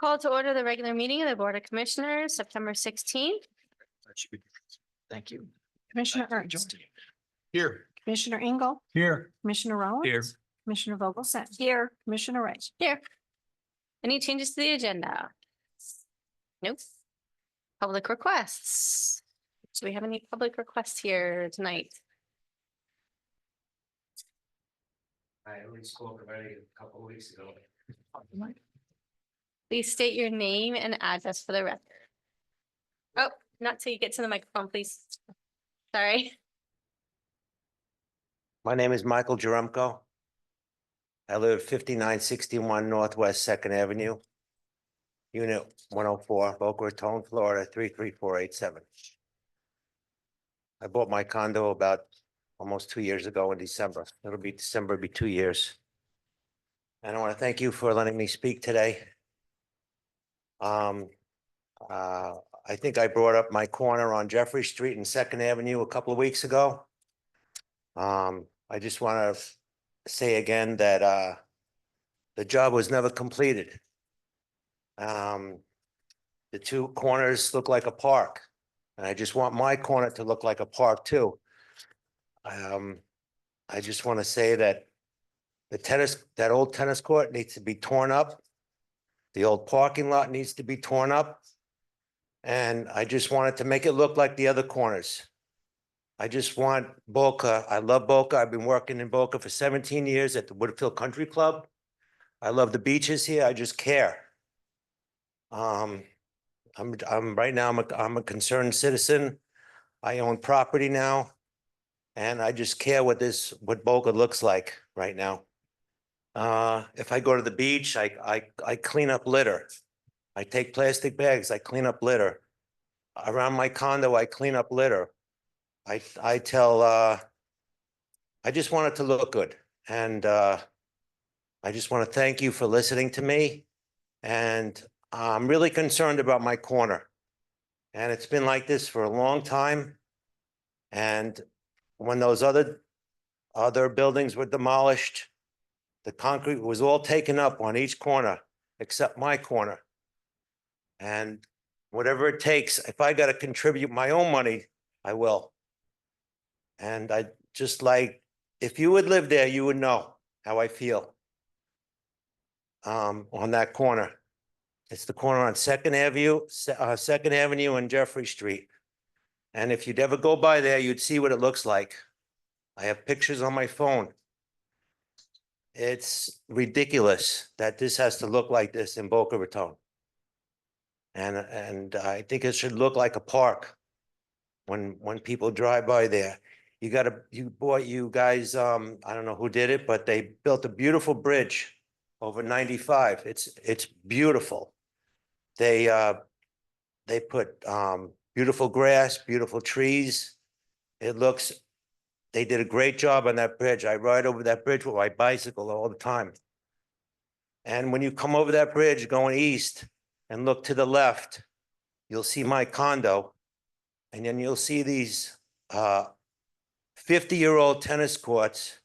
Call to order the regular meeting of the Board of Commissioners, September 16th. Thank you. Commissioner Ernst, Here. Commissioner Engel, Here. Commissioner Rollins. Here. Commissioner Vogelsett. Here. Commissioner Wright. Here. Any changes to the agenda? Nope. Public requests. Do we have any public requests here tonight? I only spoke about it a couple of weeks ago. Please state your name and address for the record. Oh, not till you get to the microphone, please. Sorry. My name is Michael Jerumko. I live 5961 Northwest Second Avenue, Unit 104, Boca Raton, Florida 33487. I bought my condo about almost 2 years ago in December. It'll be December, it'll be 2 years. And I want to thank you for letting me speak today. I think I brought up my corner on Jeffrey Street and Second Avenue a couple of weeks ago. I just want to say again that the job was never completed. The two corners look like a park, and I just want my corner to look like a park too. I just want to say that that old tennis court needs to be torn up. The old parking lot needs to be torn up. And I just wanted to make it look like the other corners. I just want Boca. I love Boca. I've been working in Boca for 17 years at the Woodfield Country Club. I love the beaches here. I just care. I'm right now, I'm a concerned citizen. I own property now. And I just care what Boca looks like right now. If I go to the beach, I clean up litter. I take plastic bags, I clean up litter. Around my condo, I clean up litter. I just want it to look good. And I just want to thank you for listening to me. And I'm really concerned about my corner. And it's been like this for a long time. And when those other buildings were demolished, the concrete was all taken up on each corner except my corner. And whatever it takes, if I got to contribute my own money, I will. And I just like, if you would live there, you would know how I feel on that corner. It's the corner on Second Avenue and Jeffrey Street. And if you'd ever go by there, you'd see what it looks like. I have pictures on my phone. It's ridiculous that this has to look like this in Boca Raton. And I think it should look like a park when people drive by there. You guys, I don't know who did it, but they built a beautiful bridge over 95. It's beautiful. They put beautiful grass, beautiful trees. They did a great job on that bridge. I ride over that bridge with my bicycle all the time. And when you come over that bridge going east and look to the left, you'll see my condo. And then you'll see these 50-year-old tennis courts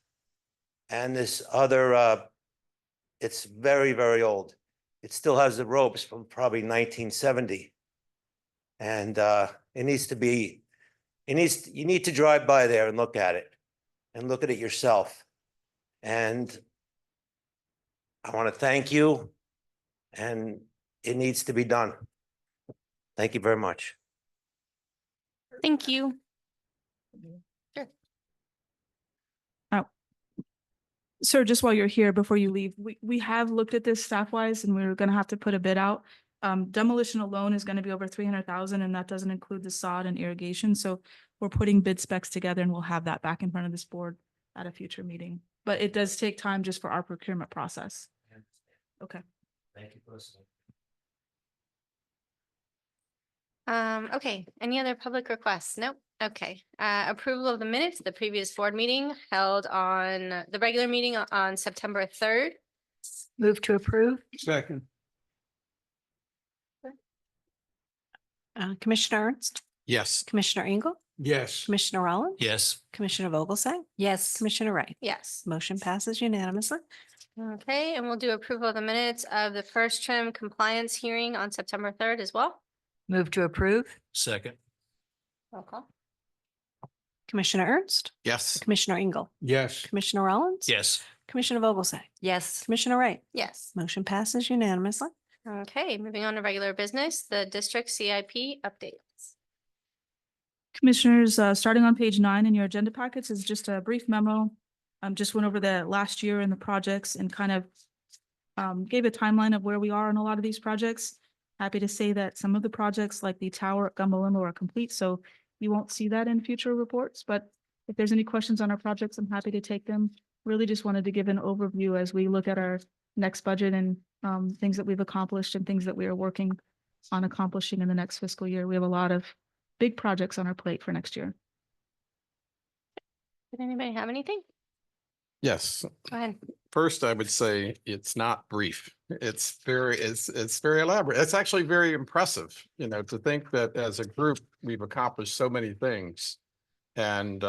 and this other, it's very, very old. It still has the ropes from probably 1970. And you need to drive by there and look at it yourself. And I want to thank you, and it needs to be done. Thank you very much. Thank you. Sure. Sir, just while you're here, before you leave, we have looked at this staff-wise, and we're gonna have to put a bid out. Demolition alone is gonna be over 300,000, and that doesn't include the sod and irrigation. So we're putting bid specs together, and we'll have that back in front of this board at a future meeting. But it does take time just for our procurement process. Okay. Thank you for listening. Okay, any other public requests? Nope. Okay, approval of the minutes of the previous board meeting held on the regular meeting on September 3rd. Move to approve. Second. Commissioner Ernst, Yes. Commissioner Engel, Yes. Commissioner Rollins. Yes. Commissioner Vogelsett. Yes. Commissioner Wright. Yes. Motion passes unanimously. Okay, and we'll do approval of the minutes of the first trim compliance hearing on September 3rd as well. Move to approve. Second. Roll call. Commissioner Ernst, Yes. Commissioner Engel, Yes. Commissioner Rollins. Yes. Commissioner Vogelsang. Yes. Commissioner Wright. Yes. Motion passes unanimously. Okay, moving on to regular business, the district CIP updates. Commissioners, starting on page 9 in your agenda packets is just a brief memo. Just went over the last year and the projects and kind of gave a timeline of where we are on a lot of these projects. Happy to say that some of the projects like the tower at Gumbalumbo are complete, so you won't see that in future reports, but if there's any questions on our projects, I'm happy to take them. Really just wanted to give an overview as we look at our next budget and things that we've accomplished and things that we are working on accomplishing in the next fiscal year. We have a lot of big projects on our plate for next year. Did anybody have anything? Yes, Go ahead. first I would say it's not brief. It's very elaborate. It's actually very impressive, you know, to think that as a group, we've accomplished so many things. And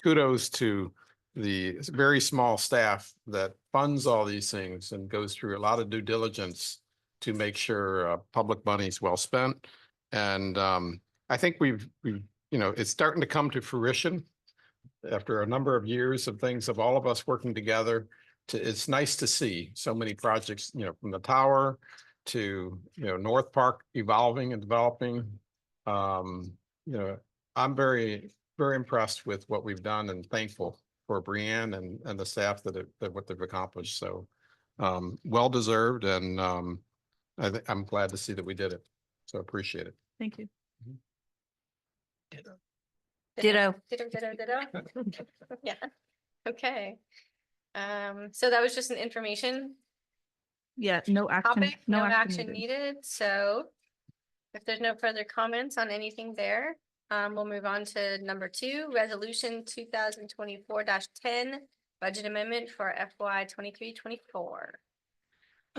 kudos to the very small staff that funds all these things and goes through a lot of due diligence to make sure public money is well spent. And I think we've, you know, it's starting to come to fruition after a number of years of things of all of us working together. It's nice to see so many projects, you know, from the tower to, you know, North Park evolving and developing. You know, I'm very impressed with what we've done and thankful for Brianne and the staff that what they've accomplished. So well deserved, and I'm glad to see that we did it. So appreciate it. Thank you. Ditto. Ditto. Yeah, okay. So that was just an information Yeah, no action, topic, no action needed, so if there's no further comments on anything there, we'll move on to number 2, resolution 2024-10, budget amendment for FY 23-24.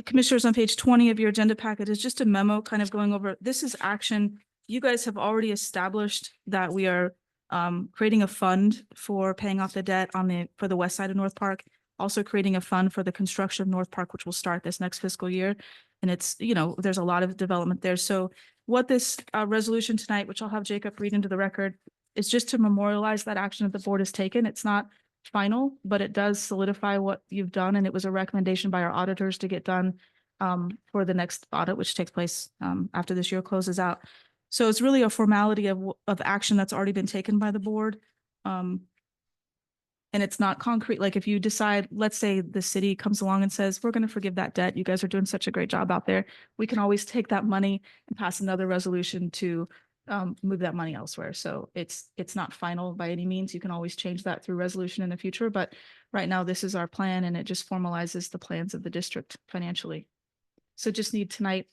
Commissioners, on page 20 of your agenda packet is just a memo kind of going over, this is action. You guys have already established that we are creating a fund for paying off the debt for the west side of North Park. Also creating a fund for the construction of North Park, which will start this next fiscal year. And it's, you know, there's a lot of development there. So what this resolution tonight, which I'll have Jacob read into the record, is just to memorialize that action that the board has taken. It's not final, but it does solidify what you've done. And it was a recommendation by our auditors to get done for the next audit, which takes place after this year closes out. So it's really a formality of action that's already been taken by the board. And it's not concrete. Like if you decide, let's say the city comes along and says, we're going to forgive that debt. You guys are doing such a great job out there. We can always take that money and pass another resolution to move that money elsewhere. So it's not final by any means. You can always change that through resolution in the future. But right now, this is our plan, and it just formalizes the plans of the district financially. So just need tonight,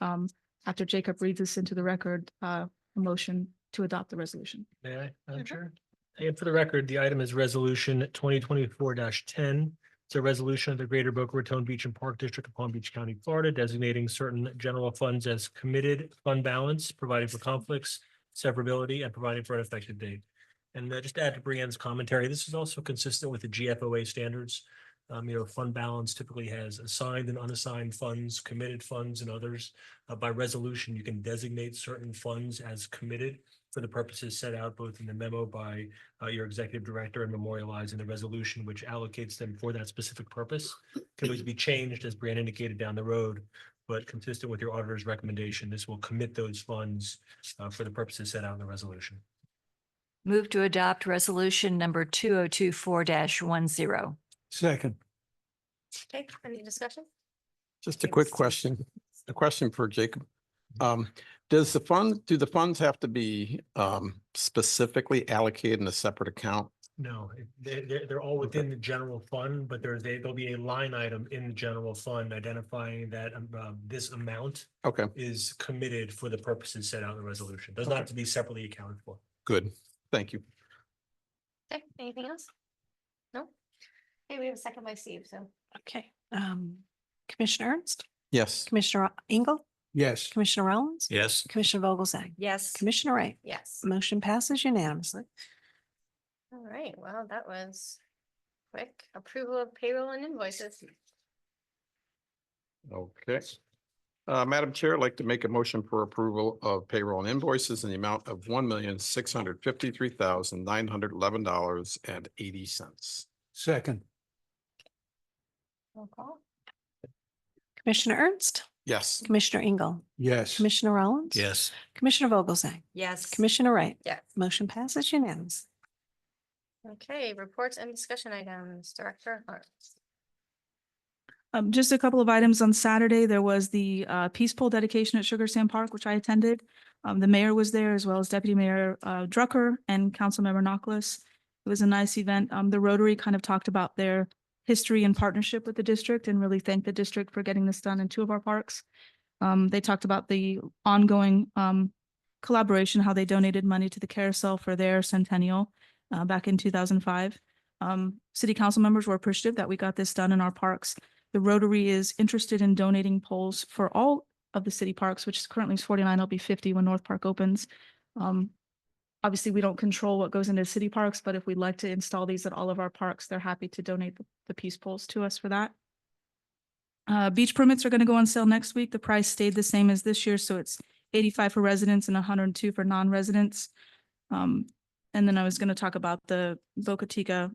after Jacob reads this into the record, a motion to adopt the resolution. May I, Madam Chair? And for the record, the item is resolution 2024-10. It's a resolution of the Greater Boca Raton Beach and Park District of Palm Beach County, Florida, designating certain general funds as committed fund balance, providing for conflicts, severability, and providing for an effective date. And just to add to Brianne's commentary, this is also consistent with the GFOA standards. You know, fund balance typically has assigned and unassigned funds, committed funds, and others. By resolution, you can designate certain funds as committed for the purposes set out both in the memo by your executive director and memorialized in the resolution, which allocates them for that specific purpose. Can always be changed, as Brianne indicated, down the road, but consistent with your auditor's recommendation, this will commit those funds for the purposes set out in the resolution. Move to adopt resolution number 2024-10. Second. Okay, any discussion? Just a quick question, a question for Jacob. Do the funds have to be specifically allocated in a separate account? No, they're all within the general fund, but there'll be a line item in the general fund identifying that this amount Okay, is committed for the purposes set out in the resolution. Does not have to be separately accounted for. good. Thank you. Okay, anything else? No? Hey, we have a second by Steve, so. Okay. Commissioner Ernst, Yes. Commissioner Engel, Yes. Commissioner Rollins. Yes. Commissioner Vogelsang. Yes. Commissioner Wright. Yes. Motion passes unanimously. All right, well, that was quick. Approval of payroll and invoices. Okay. Madam Chair, I'd like to make a motion for approval of payroll and invoices in the amount of $1,653,911.80. Second. Roll call. Commissioner Ernst, Yes. Commissioner Engel, Yes. Commissioner Rollins. Yes. Commissioner Vogelsang, Yes. Commissioner Wright. Yes. Motion passes unanimously. Okay, reports and discussion items, Director Hart. Just a couple of items on Saturday. There was the Peace Pole dedication at Sugar Sand Park, which I attended. The mayor was there as well as Deputy Mayor Drucker and Councilmember Nocklis. It was a nice event. The Rotary kind of talked about their history and partnership with the district and really thanked the district for getting this done in two of our parks. They talked about the ongoing collaboration, how they donated money to the carousel for their centennial back in 2005. City council members were appreciative that we got this done in our parks. The Rotary is interested in donating poles for all of the city parks, which is currently 49, it'll be 50 when North Park opens. Obviously, we don't control what goes into city parks, but if we'd like to install these at all of our parks, they're happy to donate the peace poles to us for that. Beach permits are going to go on sale next week. The price stayed the same as this year, so it's 85 for residents and 102 for non-residents. And then I was going to talk about the Boca Chica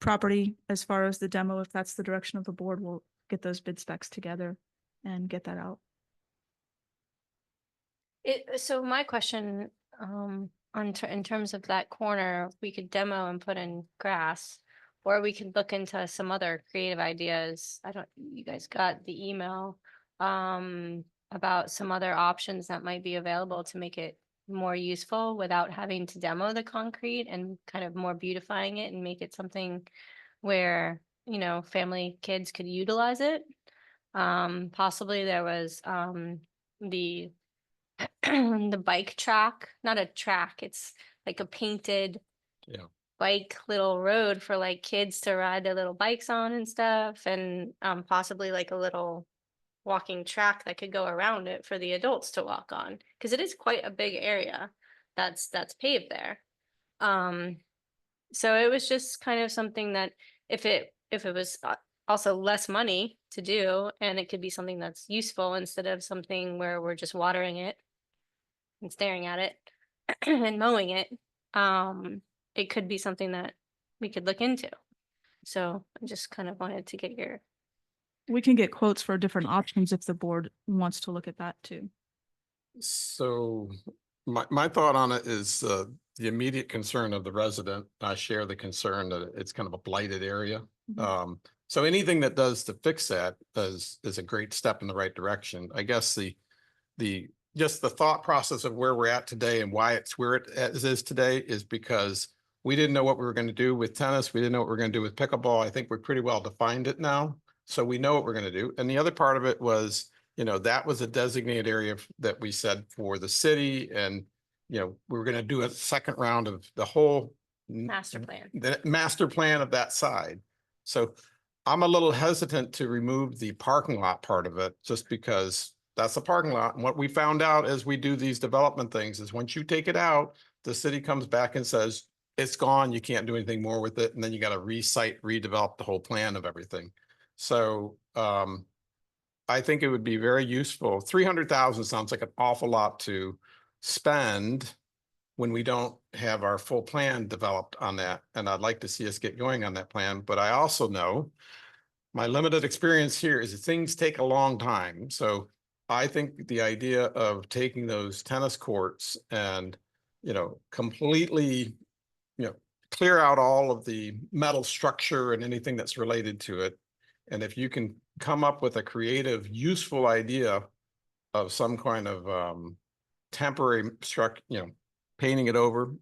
property as far as the demo. If that's the direction of the board, we'll get those bid specs together and get that out. So my question, in terms of that corner, we could demo and put in grass. Or we could look into some other creative ideas. You guys got the email, about some other options that might be available to make it more useful without having to demo the concrete and kind of more beautifying it and make it something where, family, kids could utilize it. Possibly there was, the the bike track, not a track, it's like a painted bike little road for like kids to ride their little bikes on and stuff, and possibly like a little walking track that could go around it for the adults to walk on, because it is quite a big area that's paved there. So it was just kind of something that if it was also less money to do, and it could be something that's useful instead of something where we're just watering it and staring at it and mowing it, it could be something that we could look into. So I just kind of wanted to get your, We can get quotes for different options if the board wants to look at that too. So my thought on it is the immediate concern of the resident. I share the concern that it's kind of a blighted area. Mhm. So anything that does to fix that is a great step in the right direction. I guess just the thought process of where we're at today and why it's where it is today is because we didn't know what we were going to do with tennis. We didn't know what we were going to do with pickleball. I think we pretty well defined it now. So we know what we're going to do. And the other part of it was, that was a designated area that we said for the city. And, we were going to do a second round of the whole master plan. the master plan of that side. So I'm a little hesitant to remove the parking lot part of it just because that's a parking lot. And what we found out as we do these development things is once you take it out, the city comes back and says, it's gone. You can't do anything more with it. And then you got to redevelop the whole plan of everything. So I think it would be very useful. 300,000 sounds like an awful lot to spend when we don't have our full plan developed on that. And I'd like to see us get going on that plan. But I also know my limited experience here is that things take a long time. So I think the idea of taking those tennis courts and, completely, clear out all of the metal structure and anything that's related to it. And if you can come up with a creative, useful idea of some kind of temporary painting it over,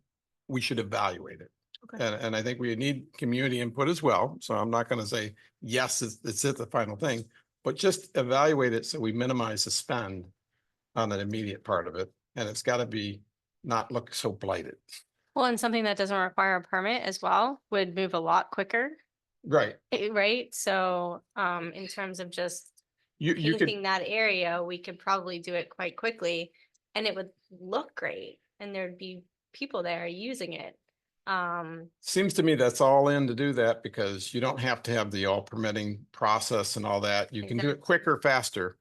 we should evaluate it. Okay. And I think we need community input as well. So I'm not going to say, yes, it's the final thing, but just evaluate it so we minimize the spend on that immediate part of it. And it's got to not look so blighted. Well, and something that doesn't require a permit as well would move a lot quicker, Right. right? So, in terms of just You could, painting that area, we could probably do it quite quickly and it would look great and there'd be people there using it. Seems to me that's all in to do that because you don't have to have the all permitting process and all that. You can do it quicker, faster.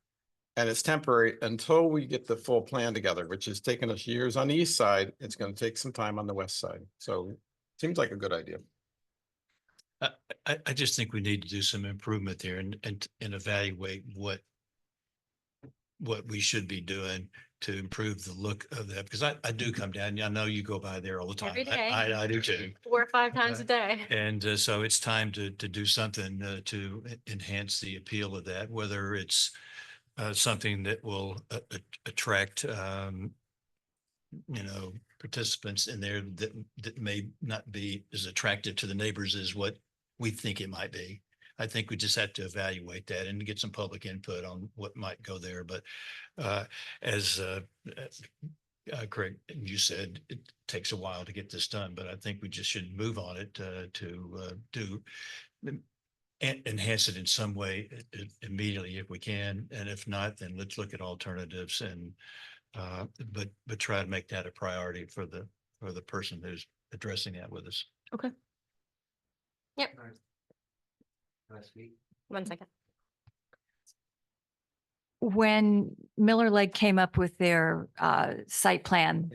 And it's temporary until we get the full plan together, which has taken us years on the east side. It's going to take some time on the west side. So seems like a good idea. I just think we need to do some improvement there and evaluate what we should be doing to improve the look of that, because I do come down, I know you go by there all the time. Every day. I do too. 4 or 5 times a day. And so it's time to do something to enhance the appeal of that, whether it's something that will attract participants in there that may not be as attractive to the neighbors as what we think it might be. I think we just have to evaluate that and get some public input on what might go there. But as Craig, you said, it takes a while to get this done, but I think we just should move on it to enhance it in some way immediately if we can. And if not, then let's look at alternatives and but try to make that a priority for the person who's addressing that with us. Okay. Yep. 1 second. When Miller Lake came up with their site plan,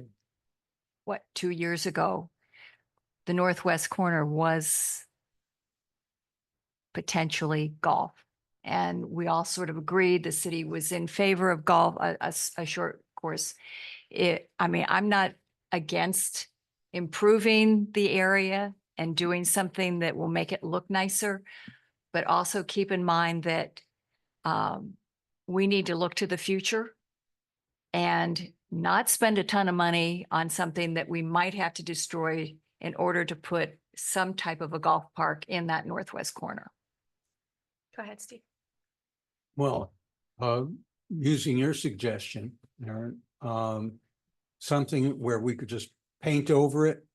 2 years ago, the northwest corner was potentially golf. And we all sort of agreed the city was in favor of golf, a short course. I'm not against improving the area and doing something that will make it look nicer, but also keep in mind that we need to look to the future and not spend a ton of money on something that we might have to destroy in order to put some type of a golf park in that northwest corner. Go ahead, Steve. Well, using your suggestion, Aaron, something where we could just paint over it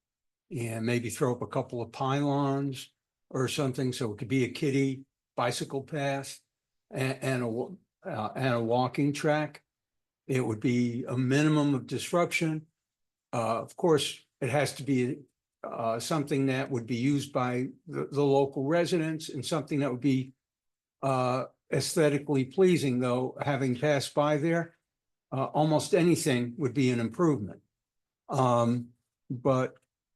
and maybe throw up a couple of pylons or something, so it could be a kiddie bicycle path and a walking track. It would be a minimum of disruption. Of course, it has to be something that would be used by the local residents and something that would be aesthetically pleasing, though, having passed by there, almost anything would be an improvement. But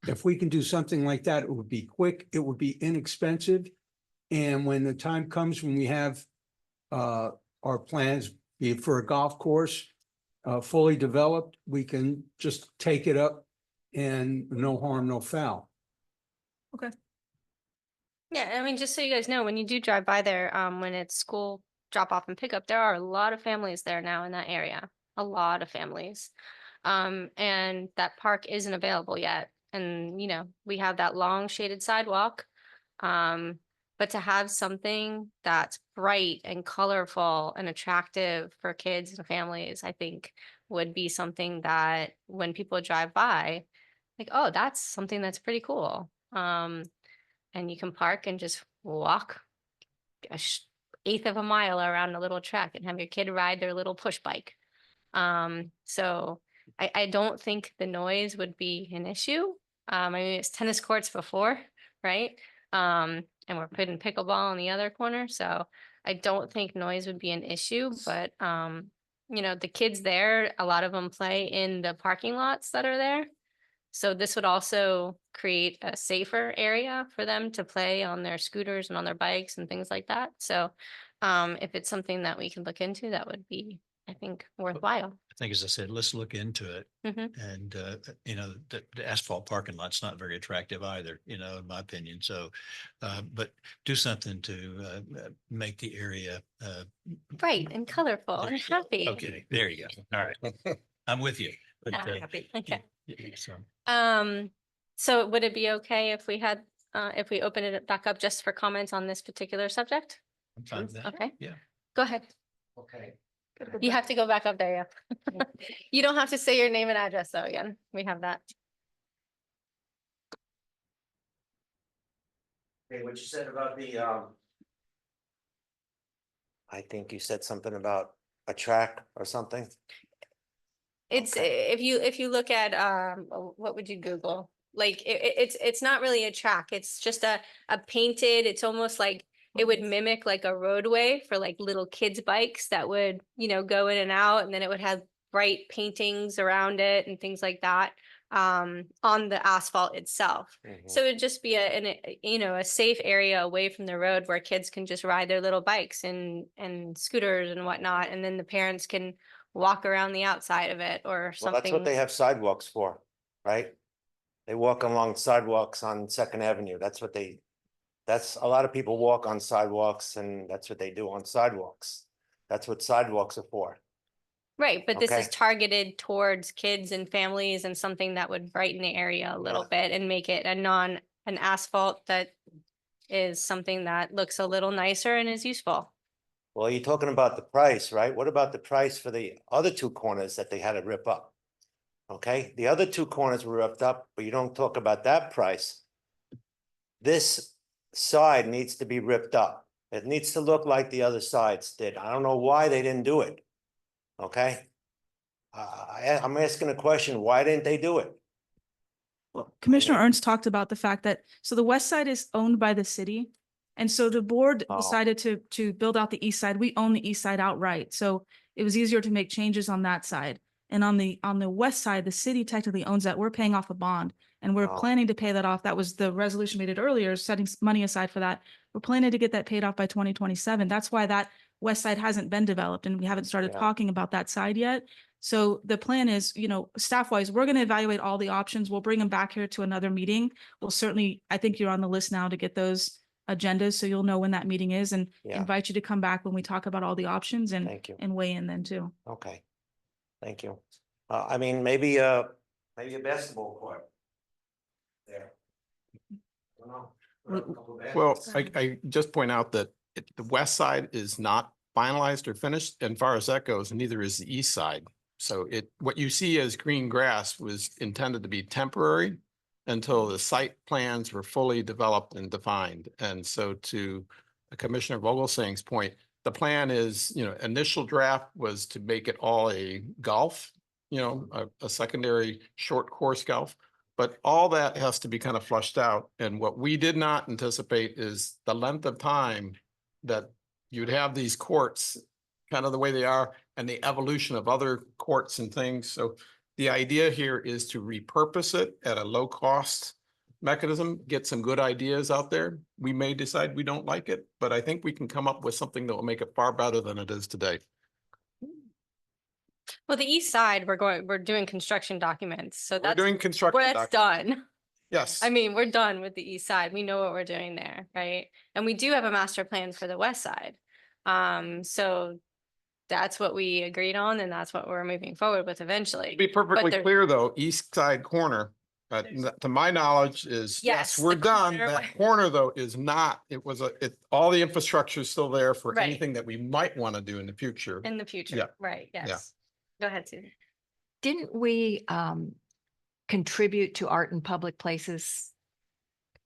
if we can do something like that, it would be quick, it would be inexpensive. And when the time comes when we have our plans, be it for a golf course, fully developed, we can just take it up and no harm, no foul. Yeah, I mean, just so you guys know, when you do drive by there, when it's school drop off and pickup, there are a lot of families there now in that area, a lot of families. And that park isn't available yet. And, we have that long shaded sidewalk. But to have something that's bright and colorful and attractive for kids and families, I think would be something that when people drive by, like, oh, that's something that's pretty cool. And you can park and just walk a eighth of a mile around a little track and have your kid ride their little push bike. So I don't think the noise would be an issue. I mean, it's tennis courts before, right? And we're putting pickleball on the other corner. So I don't think noise would be an issue, but the kids there, a lot of them play in the parking lots that are there. So this would also create a safer area for them to play on their scooters and on their bikes and things like that. So if it's something that we can look into, that would be, I think, worthwhile. I think, as I said, let's look into it. Mhm. And, the asphalt parking lot's not very attractive either, in my opinion. So, but do something to make the area. Bright and colorful and happy. Okay, there you go. All right. I'm with you. But, Happy. Okay. so, So would it be okay if we had, if we open it back up just for comments on this particular subject? I'm fine with that. Okay. Yeah. Go ahead. Okay. You have to go back up there, yeah. You don't have to say your name and address though, again. We have that. Okay, what you said about the, I think you said something about a track or something. It's, Okay. if you look at, what would you Google? like it's not really a track. It's just a painted, it's almost like it would mimic like a roadway for like little kids' bikes that would, go in and out, and then it would have bright paintings around it and things like that on the asphalt itself. So it'd just be a safe area away from the road where kids can just ride their little bikes and scooters and whatnot, and then the parents can walk around the outside of it or Well, that's what they something. have sidewalks for, right? They walk along sidewalks on Second Avenue. That's a lot of people walk on sidewalks and that's what they do on sidewalks. That's what sidewalks are for. Right, but this is Okay. targeted towards kids and families and something that would brighten the area a little bit and make it an asphalt that is something that looks a little nicer and is useful. Well, you're talking about the price, right? What about the price for the other two corners that they had to rip up? Okay, the other two corners were ripped up, but you don't talk about that price. This side needs to be ripped up. It needs to look like the other sides did. I don't know why they didn't do it. Okay? I'm asking a question, why didn't they do it? Well, Commissioner Ernst talked about the fact that, so the west side is owned by the city. And so the board Oh. decided to build out the east side. We own the east side outright. So it was easier to make changes on that side. And on the west side, the city technically owns that. We're paying off a bond and we're Oh. planning to pay that off. That was the resolution we did earlier, setting money aside for that. We're planning to get that paid off by 2027. That's why that west side hasn't been developed and we haven't started Yeah. talking about that side yet. So the plan is, staff wise, we're going to evaluate all the options. We'll bring them back here to another meeting. We'll certainly, I think you're on the list now to get those agendas, so you'll know when that meeting is and Yeah. invite you to come back when we talk about all the options and Thank you. weigh in then too. Okay. Thank you. I mean, maybe a basketball court. There. I don't know. Put up a couple of Well, baskets. I just point out that the west side is not finalized or finished, and far as that goes, neither is the east side. So what you see as green grass was intended to be temporary until the site plans were fully developed and defined. And so to Commissioner Vogelsang's point, the plan is, initial draft was to make it all a golf, a secondary short course golf. But all that has to be kind of flushed out. And what we did not anticipate is the length of time that you'd have these courts kind of the way they are and the evolution of other courts and things. So the idea here is to repurpose it at a low cost mechanism, get some good ideas out there. We may decide we don't like it, but I think we can come up with something that will make it far better than it is today. Well, the east side, we're doing construction documents, so We're that's, doing construction. that's done. Yes. I mean, we're done with the east side. We know what we're doing there, right? And we do have a master plan for the west side. So that's what we agreed on and that's what we're moving forward with To eventually. be perfectly there- clear, though, east side corner, to my knowledge is, yes, Yes, we're the done. corner. That corner, though, is not, all the infrastructure is still there for Right. anything that we might want to do in the future. In the future, Yeah. right, yes. Go ahead, Susan. Didn't we contribute to art in public places?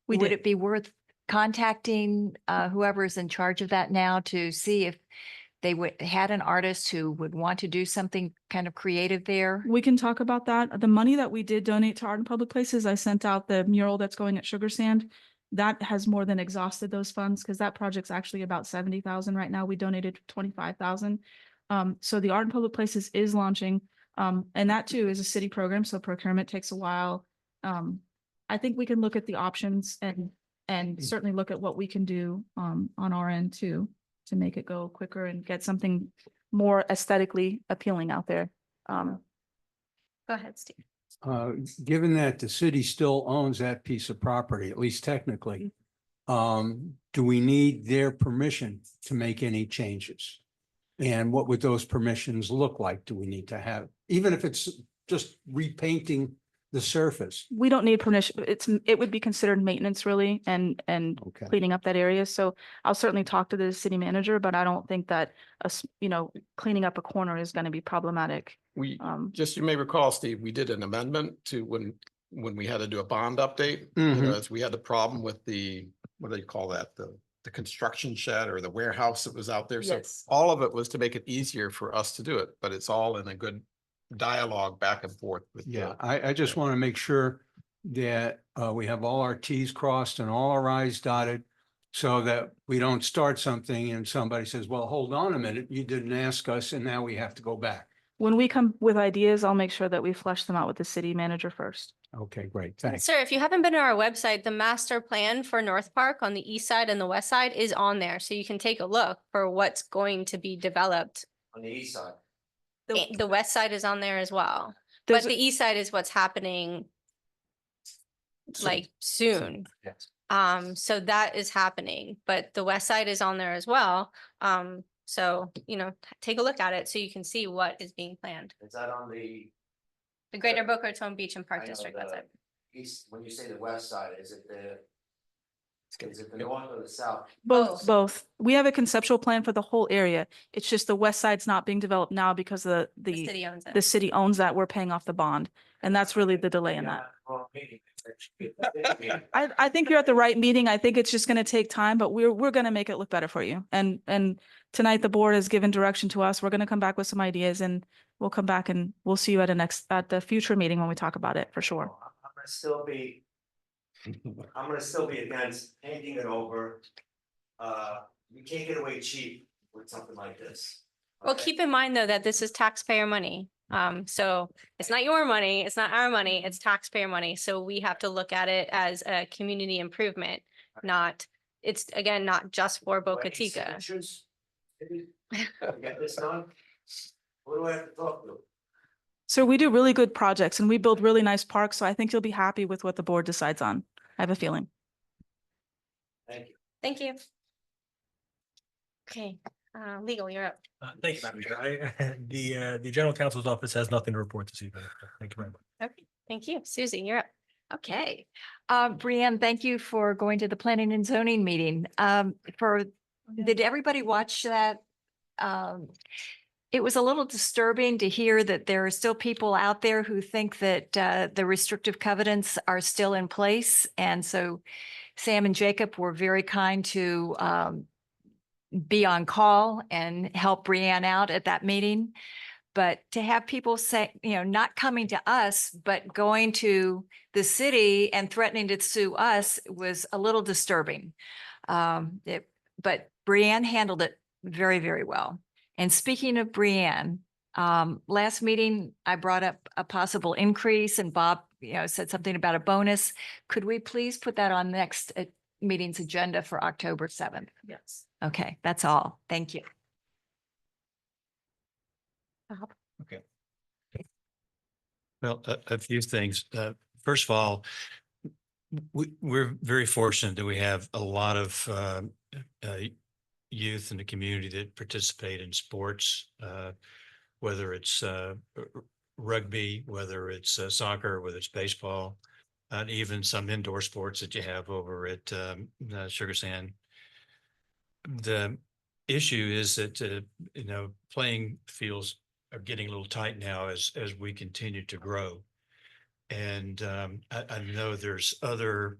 We Would did. it be worth contacting whoever's in charge of that now to see if they had an artist who would want to do something kind of creative there? We can talk about that. The money that we did donate to Art in Public Places, I sent out the mural that's going at Sugar Sand. That has more than exhausted those funds because that project's actually about 70,000 right now. We donated 25,000. So the Art in Public Places is launching. And that too is a city program, so procurement takes a while. I think we can look at the options and certainly look at what we can do on our end too, to make it go quicker and get something more aesthetically appealing out there. Go ahead, Steve. Given that the city still owns that piece of property, at least technically, do we need their permission to make any changes? And what would those permissions look like? Do we need to have, even if it's just repainting the surface? We don't need permission. It would be considered maintenance really and Okay. cleaning up that area. So I'll certainly talk to the city manager, but I don't think that cleaning up a corner is going to be problematic. We, Um, just, you may recall, Steve, we did an amendment to when we had to do a bond update. Mhm. As we had the problem with what do you call that? The construction shed or the warehouse that was out there. So Yes. all of it was to make it easier for us to do it, but it's all in a good dialogue back and forth with. Yeah, I just want to make sure that we have all our Ts crossed and all our Is dotted so that we don't start something and somebody says, well, hold on a minute, you didn't ask us and now we have to go back. When we come with ideas, I'll make sure that we flesh them out with the city manager first. Okay, great. Thanks. Sir, if you haven't been to our website, the master plan for North Park on the east side and the west side is on there. So you can take a look for what's going to be developed. On the east side. The west side is on there as well. There's But the east side is what's happening like soon. Yes. So that is happening, but the west side is on there as well. So, you know, take a look at it so you can see what is being planned. Is that on the The Greater Boca Raton Beach and I Park know District, that's the it. east, when you say the west side, is it the north or the south? both, Both. both. We have a conceptual plan for the whole area. It's just the west side's not being developed now because The city owns the it. city owns that. We're paying off the bond. And that's really the delay in that. I think you're at the right meeting. I think it's just gonna take time, but we're gonna make it look better for you. And tonight the board has given direction to us. We're gonna come back with some ideas and we'll come back and we'll see you at the future meeting when we talk about it for sure. I'm gonna still be against painting it over. You can't get away cheap with something like this. Well, okay? keep in mind though, that this is taxpayer money. So it's not your money, it's not our money, it's taxpayer money. So we have to look at it as a community improvement, not, it's again, not just for Boca Any Chica. signatures? Maybe? Get this done? What do I have to talk to? So we do really good projects and we build really nice parks. So I think you'll be happy with what the board decides on. I have a feeling. Thank you. Thank you. Okay, legal, you're up. Thank you, Madam Chair. The general counsel's office has nothing to report this evening. Thank you very much. Okay, thank you. Susie, you're up. Okay. Brianne, thank you for going to the planning and zoning meeting. Did everybody watch that? It was a little disturbing to hear that there are still people out there who think that the restrictive covenants are still in place. And so Sam and Jacob were very kind to be on call and help Brianne out at that meeting. But to have people say, not coming to us, but going to the city and threatening to sue us was a little disturbing. But Brianne handled it very, very well. And speaking of Brianne, last meeting, I brought up a possible increase and Bob, said something about a bonus. Could we please put that on next meeting's agenda for October 7th? Yes. Okay, that's all. Thank you. Okay. Well, a few things. First of all, we're very fortunate that we have a lot of youth in the community that participate in sports, whether it's rugby, whether it's soccer, whether it's baseball, and even some indoor sports that you have over at Sugar Sand. The issue is that, playing fields are getting a little tight now as we continue to grow. And I know there's other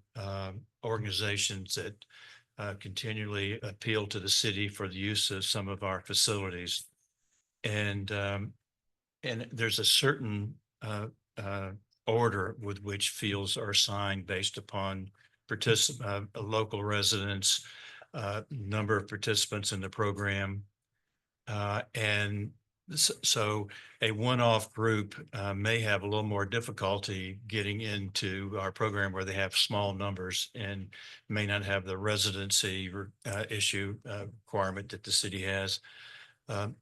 organizations that continually appeal to the city for the use of some of our facilities. And there's a certain order with which fields are assigned based upon local residents, number of participants in the program. And so a one-off group may have a little more difficulty getting into our program where they have small numbers and may not have the residency issue requirement that the city has.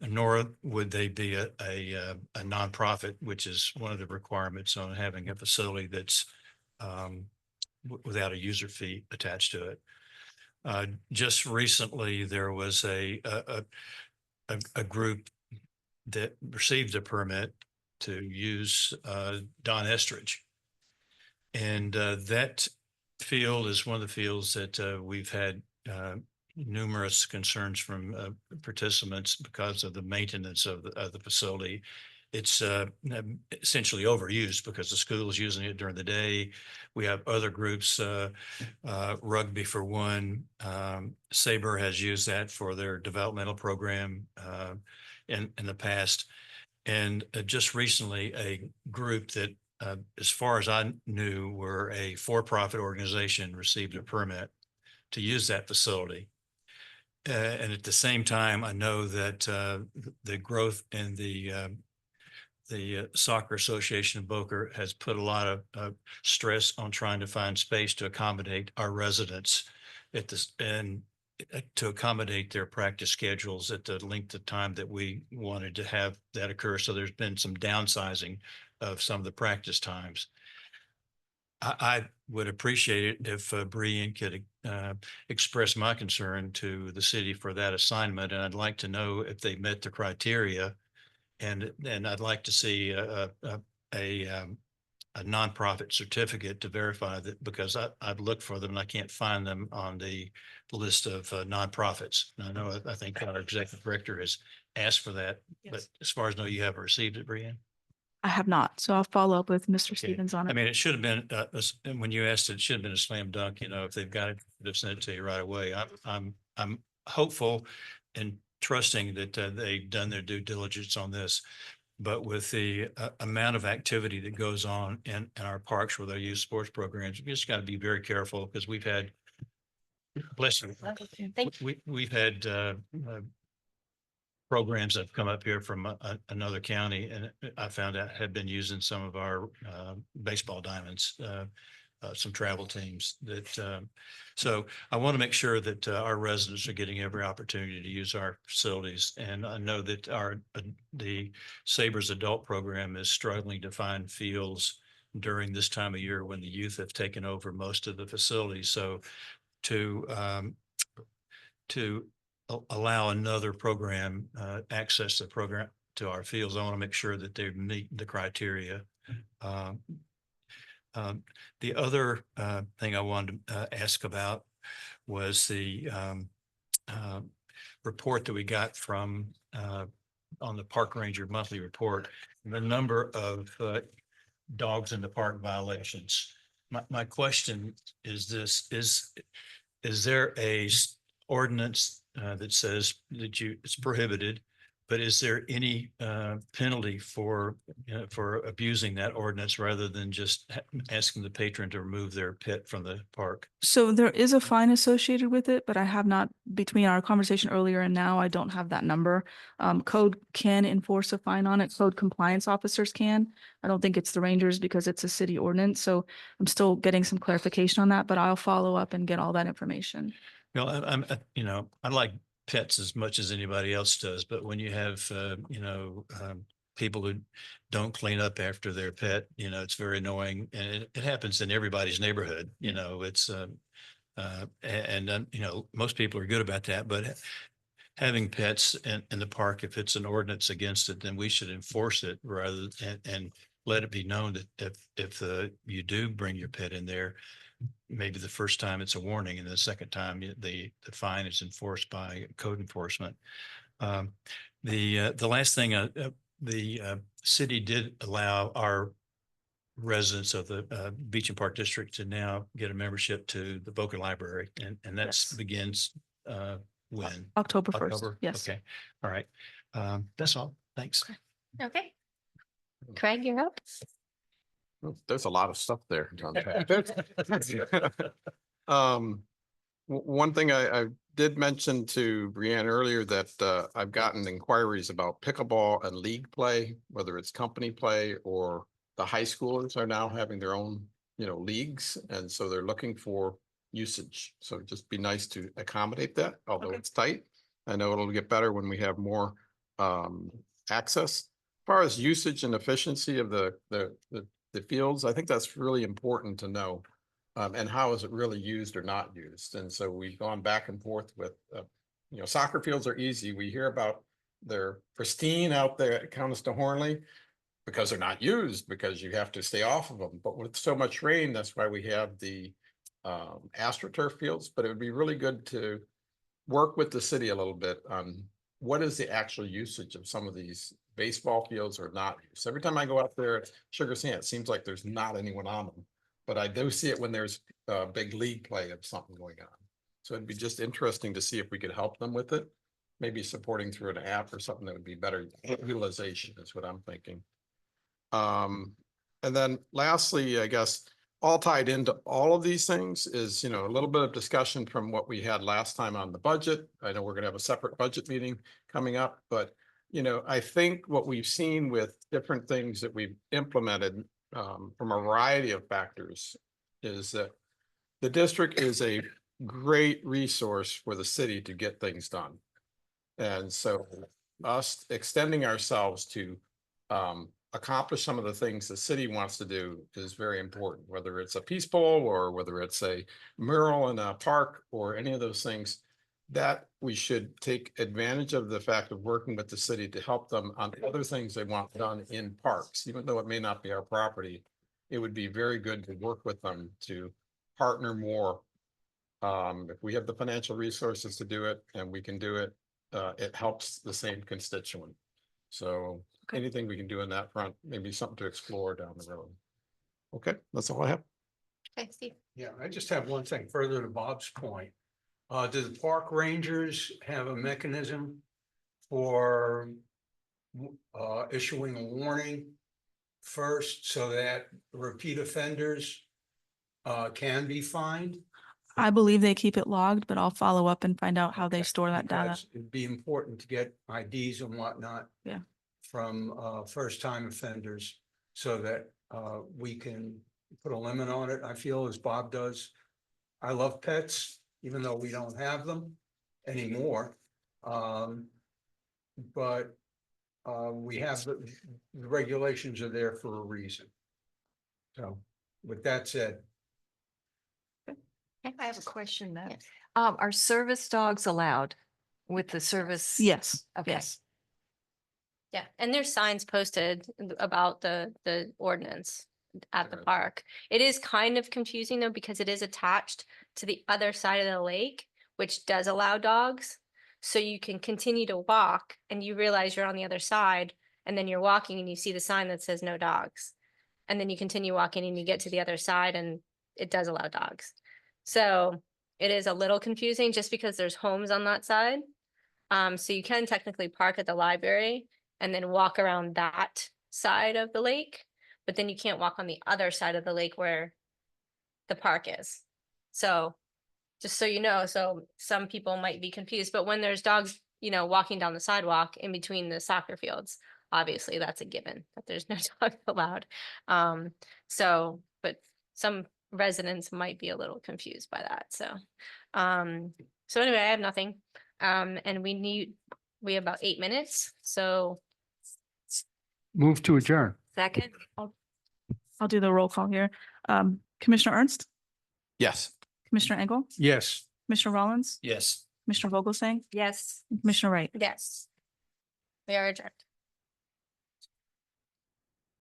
Nor would they be a nonprofit, which is one of the requirements on having a facility that's without a user fee attached to it. Just recently, there was a group that received a permit to use Don Estridge. And that field is one of the fields that we've had numerous concerns from participants because of the maintenance of the facility. It's essentially overused because the school is using it during the day. We have other groups, rugby for one. Sabre has used that for their developmental program in the past. And just recently, a group that as far as I knew, were a for-profit organization received a permit to use that facility. And at the same time, I know that the growth in the Soccer Association of Boca has put a lot of stress on trying to find space to accommodate our residents at this, and to accommodate their practice schedules at the length of time that we wanted to have that occur. So there's been some downsizing of some of the practice times. I would appreciate it if Brian could express my concern to the city for that assignment, and I'd like to know if they met the criteria. And I'd like to see a nonprofit certificate to verify that, because I've looked for them and I can't find them on the list of nonprofits. And I know, I think our executive director has asked for that, but Yes. as far as I know, you haven't received it, Brianne? I have not, so I'll follow up with Mr. Okay. Stevens on I it. mean, it should have been, and when you asked, it should have been a slam dunk, you know, if they've got it, they've sent it to you right away. I'm hopeful and trusting that they've done their due diligence on this. But with the amount of activity that goes on in our parks where they use sports programs, we just got to be very careful, because we've had, bless you, Thank we've had programs that have come up here from another county, and I found out had been using some of our baseball diamonds, some travel teams that, so I want to make sure that our residents are getting every opportunity to use our facilities. And I know that the Sabres adult program is struggling to find fields during this time of year when the youth have taken over most of the facilities. So to allow another program access to the program to our fields, I want to make sure that they meet the criteria. The other thing I wanted to ask about was the report that we got from on the Park Ranger monthly report, the number of dogs in the park violations. My question is this: is there a ordinance that says that it's prohibited, but is there any penalty for abusing that ordinance, rather than just asking the patron to remove their pet from the park? So there is a fine associated with it, but I have not, between our conversation earlier and now, I don't have that number. Code can enforce a fine on it. Code compliance officers can. I don't think it's the Rangers because it's a city ordinance. So I'm still getting some clarification on that, but I'll follow up and get all that information. You know, I like pets as much as anybody else does, but when you have, people who don't clean up after their pet, it's very annoying, and it happens in everybody's neighborhood. It's, most people are good about that, but having pets in the park, if it's an ordinance against it, then we should enforce it rather and let it be known that if you do bring your pet in there, maybe the first time it's a warning, and the second time the fine is enforced by code enforcement. The last thing, the city did allow our residents of the Beach and Park District to now get a membership to the Boca Library, and that's Yes. begins when? October 1st. October? Yes. Okay, all right. That's all. Thanks. Okay. Craig, you're up. Oh, there's a lot of stuff there. One thing I did mention to Brianne earlier that I've gotten inquiries about pickleball and league play, whether it's company play or the high schoolers are now having their own, leagues. And so they're looking for usage. So it'd just be nice to accommodate that, although Okay. it's tight. I know it'll get better when we have more access. As far as usage and efficiency of the fields, I think that's really important to know. And how is it really used or not used? And so we've gone back and forth with, soccer fields are easy. We hear about they're pristine out there at Countess de Hornley because they're not used, because you have to stay off of them. But with so much rain, that's why we have the AstroTurf fields. But it would be really good to work with the city a little bit on what is the actual usage of some of these baseball fields or not used. Every time I go out there at Sugar Sand, it seems like there's not anyone on them. But I do see it when there's a big league play of something going on. So it'd be just interesting to see if we could help them with it. Maybe supporting through an app or something that would be better utilization is what I'm thinking. And then lastly, I guess, all tied into all of these things is, a little bit of discussion from what we had last time on the budget. I know we're gonna have a separate budget meeting coming up, but I think what we've seen with different things that we've implemented from a variety of factors is that the district is a great resource for the city to get things done. And so us extending ourselves to accomplish some of the things the city wants to do is very important, whether it's a peace bowl or whether it's a mural in a park or any of those things, that we should take advantage of the fact of working with the city to help them on other things they want done in parks, even though it may not be our property. It would be very good to work with them to partner more. If we have the financial resources to do it and we can do it, it helps the same constituent. So Okay. anything we can do in that front, maybe something to explore down the road. Okay, that's all I have. Okay, Steve. Yeah, I just have one thing further to Bob's point. Do the park rangers have a mechanism for issuing a warning first so that repeat offenders can be fined? I believe they keep it logged, but I'll follow up and find out how they store that data. Because it'd be important to get IDs and whatnot. Yeah. From first-time offenders so that we can put a limit on it. I feel as Bob does. I love pets, even though we don't have them anymore. But we have the regulations are there for a reason. So with that said, I have a question though. Yes. Are service dogs allowed with the service? Yes, Okay. yes. Yeah, and there's signs posted about the ordinance at the park. It is kind of confusing though, because it is attached to the other side of the lake, which does allow dogs. So you can continue to walk and you realize you're on the other side, and then you're walking and you see the sign that says no dogs. And then you continue walking and you get to the other side and it does allow dogs. So it is a little confusing just because there's homes on that side. So you can technically park at the library and then walk around that side of the lake, but then you can't walk on the other side of the lake where the park is. So just so you know, so some people might be confused, but when there's dogs, walking down the sidewalk in between the soccer fields, obviously that's a given that there's no dogs allowed. But some residents might be a little confused by that. So anyway, I have nothing. And we have about 8 minutes. So move to adjourn. Second? I'll do the roll call here. Commissioner Ernst, Yes. Commissioner Engel, Yes. Commissioner Rollins, Yes. Commissioner Vogelsang, Yes. and Commissioner Wright. yes, we are adjourned.